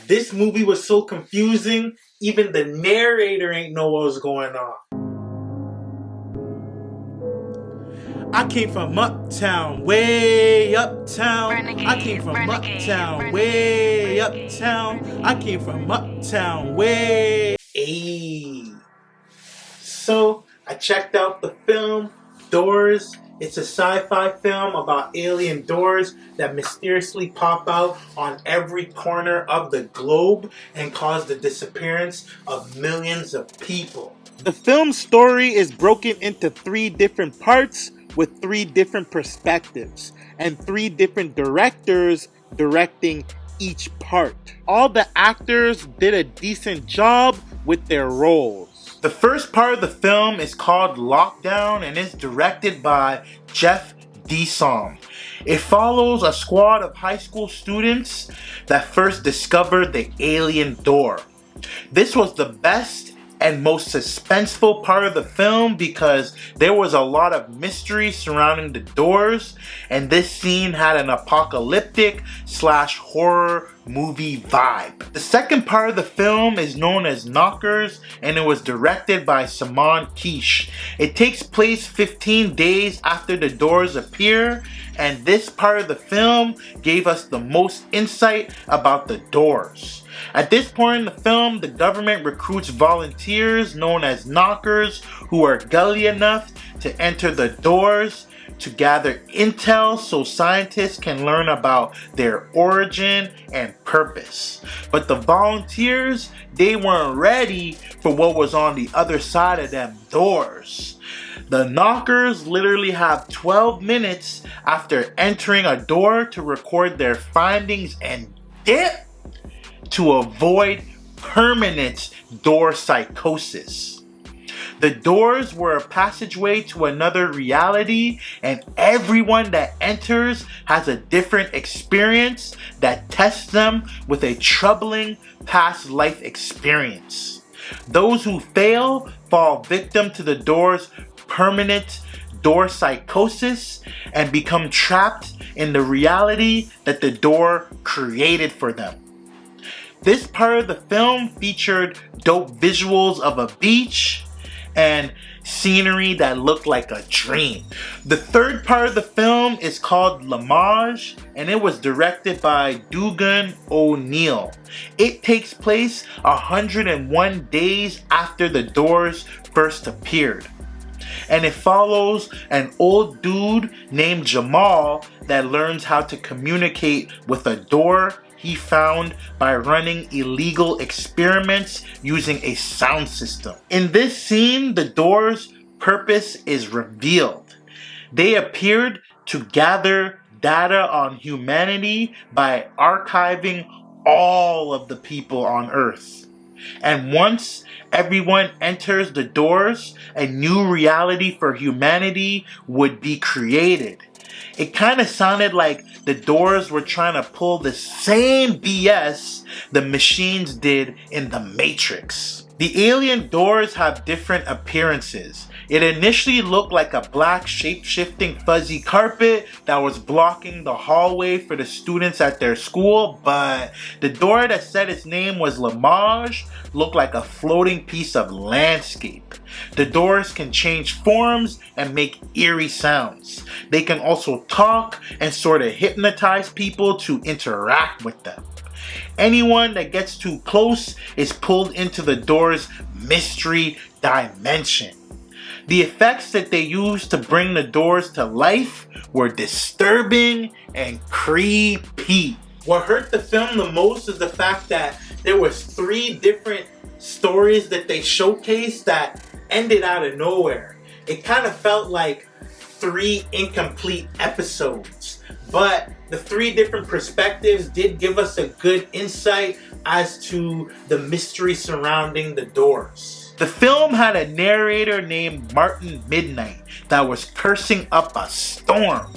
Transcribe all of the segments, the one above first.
This movie was so confusing, even the narrator ain't know what was going on. I came from uptown, way uptown. I came from uptown, way uptown. I came from uptown, way. Ayy. So, I checked out the film, Doors. It's a sci-fi film about alien doors that mysteriously pop out on every corner of the globe and cause the disappearance of millions of people. The film's story is broken into 3 different parts with 3 different perspectives and 3 different directors directing each part. All the actors did a decent job with their roles. The first part of the film is called Lockdown and is directed by Jeff Desom. It follows a squad of high school students that first discovered the alien door. This was the best and most suspenseful part of the film because there was a lot of mystery surrounding the doors, and this scene had an apocalyptic / horror movie vibe. The second part of the film is known as Knockers, and it was directed by Simon Quiche. It takes place 15 days after the doors appear, and this part of the film gave us the most insight about the doors. At this point in the film, the government recruits volunteers known as knockers who are gully enough to enter the doors to gather intel so scientists can learn about their origin and purpose. But the volunteers, they weren't ready for what was on the other side of them doors. The knockers literally have 12 minutes after entering a door to record their findings and dip to avoid permanent door psychosis. The doors were a passageway to another reality, and everyone that enters has a different experience that tests them with a troubling past life experience. Those who fail fall victim to the door's permanent door psychosis and become trapped in the reality that the door created for them. This part of the film featured dope visuals of a beach and scenery that looked like a dream. The third part of the film is called Lamage, and it was directed by Dugan O'Neill. It takes place 101 days after the doors first appeared. And it follows an old dude named Jamal that learns how to communicate with a door he found by running illegal experiments using a sound system. In this scene, the door's purpose is revealed. They appeared to gather data on humanity by archiving all of the people on Earth. And once everyone enters the doors, a new reality for humanity would be created. It kind of sounded like the doors were trying to pull the same BS the machines did in the Matrix. The alien doors have different appearances. It initially looked like a black shape-shifting fuzzy carpet that was blocking the hallway for the students at their school, but the door that said its name was Lamage looked like a floating piece of landscape. The doors can change forms and make eerie sounds. They can also talk and sort of hypnotize people to interact with them. Anyone that gets too close is pulled into the door's mystery dimension. The effects that they used to bring the doors to life were disturbing and creepy. What hurt the film the most is the fact that there was 3 different stories that they showcased that ended out of nowhere. It kind of felt like 3 incomplete episodes, but the 3 different perspectives did give us a good insight as to the mystery surrounding the doors. The film had a narrator named Martin Midnight that was cursing up a storm.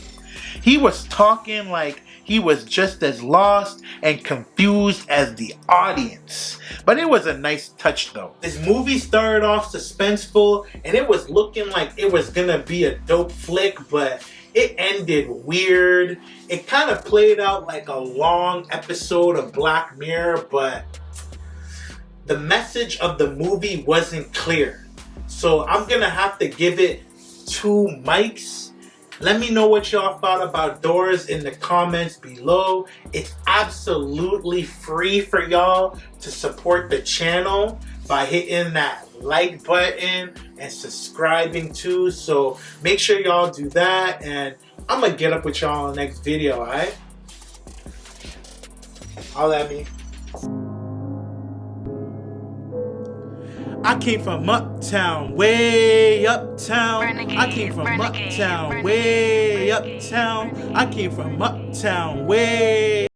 He was talking like he was just as lost and confused as the audience. But it was a nice touch though. This movie started off suspenseful and it was looking like it was gonna be a dope flick, but it ended weird. It kind of played out like a long episode of Black Mirror, but the message of the movie wasn't clear. So I'm gonna have to give it 2 mics. Let me know what y'all thought about Doors in the comments below. It's absolutely free for y'all to support the channel by hitting that like button and subscribing too. So make sure y'all do that, and I'm gonna get up with y'all in the next video, alright? Holla at me. I came from uptown, way uptown. I came from uptown, way uptown. I came from uptown, way